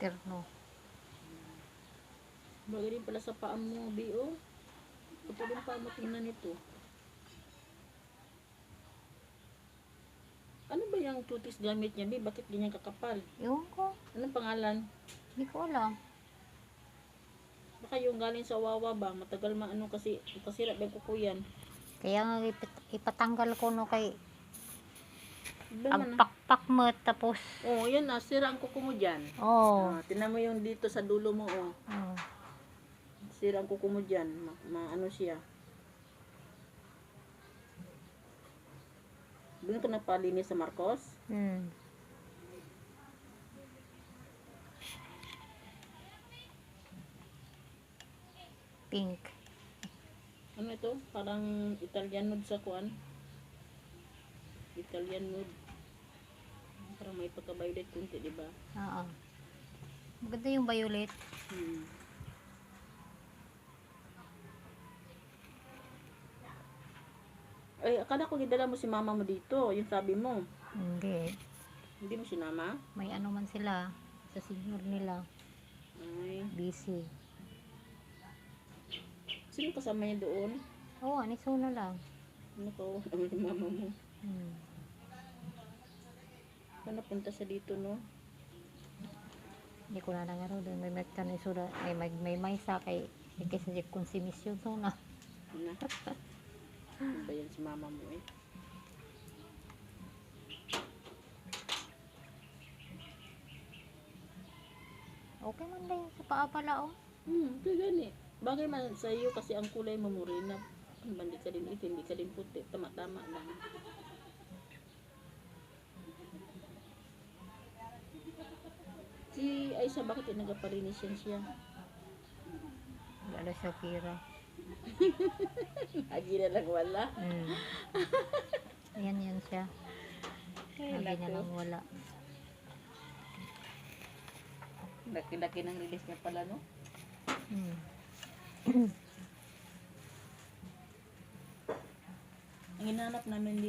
Terno. Bagay din pala sa paa mo, B.O. Kapag yung paa mo, tingnan ito. Ano ba yung cutis gamit niya, B? Bakit ganyan kakapal? Ewan ko. Anong pangalan? Hindi ko alam. Baka yung galing sa Wawa ba? Matagal maano kasi kasira ba yung kuko yan? Kaya nga ipatanggal ko no kay Iba ang man na. pakpak mo tapos. Oo, yan na. Sira ang kuko mo dyan. Oh. Tinan mo yung dito sa dulo mo, oh. Oh. Sira ang kuko mo dyan. Ano siya. Doon ka nagpalinis sa Marcos? Hmm. Pink. Ano ito? Parang Italian nude sa kuan. Italian nude. Parang may pagka-violet kunti, di ba? Oo. Maganda yung violet. Ay, akala ko gidala mo si mama mo dito. Yung sabi mo. Hindi. Hindi mo sinama? May ano man sila sa senior nila. Ay. Busy. Sino kasama niya doon? Oo, aniso na lang. Ano ko? Ano si mama mo? Hmm. Saan napunta sa dito, no? Hindi ko na nangaro doon. May magtan isuda. May maysa kay kasi si konsumisyon so na. Ano? Ano ba yan si mama mo eh? Okay man ba yun sa paa pala oh? Kaya gani. Bagay man sa iyo kasi ang kulay mo morena. Hindi ka din itim, hindi ka din puti. Tama-tama lang. Si Aisha, bakit nagapalinis yan siya? Wala siya pira. Lagi na lang wala. Hmm. Yan siya. Lagi niya lang wala. Laki-laki ng release niya pala, no? Hmm. Ang hinanap namin